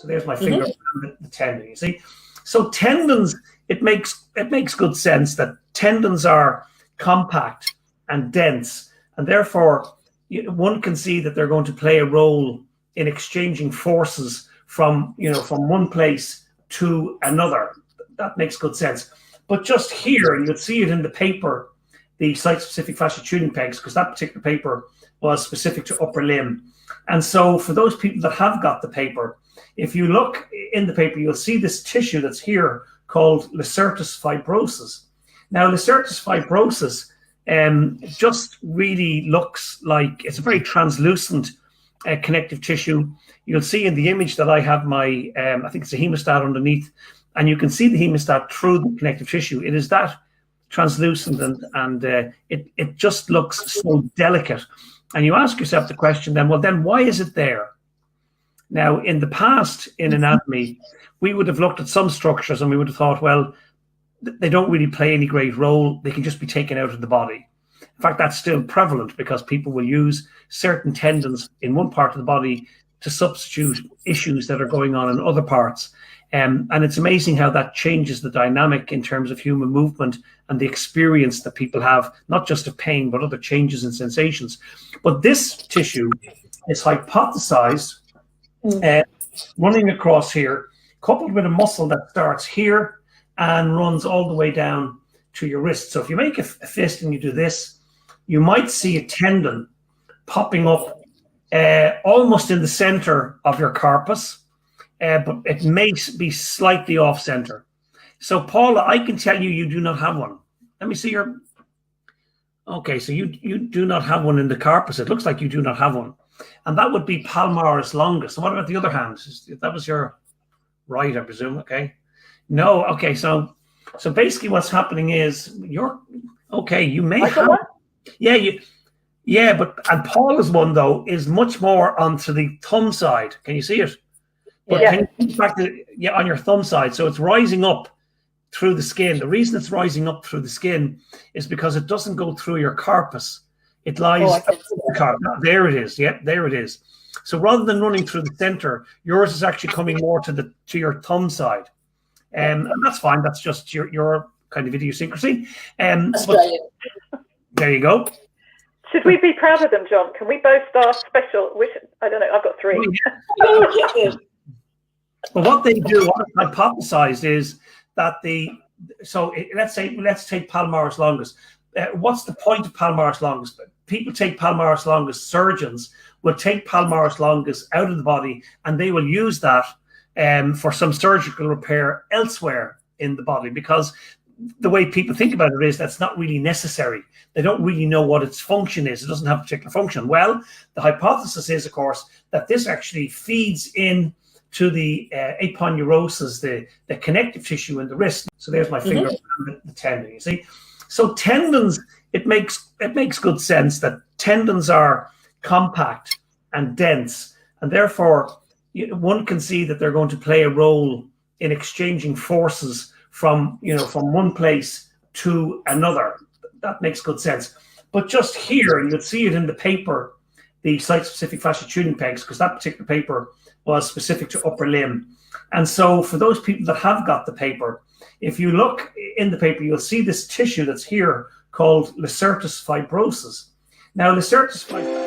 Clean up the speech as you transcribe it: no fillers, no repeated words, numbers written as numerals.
So there's my finger around the tendon, you see. So tendons, it makes good sense that tendons are compact and dense, and therefore one can see that they're going to play a role in exchanging forces from one place to another. That makes good sense. But just here, and you'll see it in the paper, the Site-Specific Fascia Tuning Pegs, because that particular paper was specific to upper limb. And so for those people that have got the paper, if you look in the paper, you'll see this tissue that's here called lacertus fibrosus. Now, lacertus fibrosus just really looks like it's a very translucent connective tissue. You'll see in the image that I have my, I think it's a hemostat underneath, and you can see the hemostat through the connective tissue. It is that translucent, and it just looks so delicate. And you ask yourself the question then, well, then why is it there? Now, in the past, in anatomy, we would have looked at some structures and we would have thought, well, they don't really play any great role. They can just be taken out of the body. In fact, that's still prevalent because people will use certain tendons in one part of the body to substitute issues that are going on in other parts. And it's amazing how that changes the dynamic in terms of human movement and the experience that people have, not just of pain, but other changes in sensations. But this tissue is hypothesized running across here, coupled with a muscle that starts here and runs all the way down to your wrist. So if you make a fist and you do this, you might see a tendon popping up almost in the center of your corpus, but it may be slightly off center. So Paula, I can tell you, you do not have one. Let me see your, okay, so you do not have one in the corpus. It looks like you do not have one. And that would be Palmaris Longus. So what about the other hand? That was your right, I presume, okay? No, okay, so basically what's happening is you're, okay, you may have, and Paula's one though is much more onto the thumb side. Can you see it? But can you back to, on your thumb side? So it's rising up through the skin. The reason it's rising up through the skin is because it doesn't go through your corpus. It lies the corpus. There it is. Yeah, there it is. So rather than running through the center, yours is actually coming more to your thumb side. And that's fine. That's just your kind of idiosyncrasy. But there you go. Should we be proud of them, John? Can we boast our special? Which I don't know. I've got 3. But what they do, what is hypothesized, is that let's take Palmaris Longus. What's the point of Palmaris Longus? People take Palmaris Longus, surgeons will take Palmaris Longus out of the body and they will use that for some surgical repair elsewhere in the body, because the way people think about it is that's not really necessary. They don't really know what its function is. It doesn't have a particular function. Well, the hypothesis is, of course, that this actually feeds in to the aponeurosis, the connective tissue in the wrist. So there's my finger around the tendon, you see. So tendons, it makes good sense that tendons are compact and dense, and therefore one can see that they're going to play a role in exchanging forces from one place to another. That makes good sense. But just here, and you'll see it in the paper, the Site-Specific Fascia Tuning Pegs, because that particular paper was specific to upper limb. And so for those people that have got the paper, if you look in the paper, you'll see this tissue that's here called lacertus fibrosus. Now, lacertus fibrosus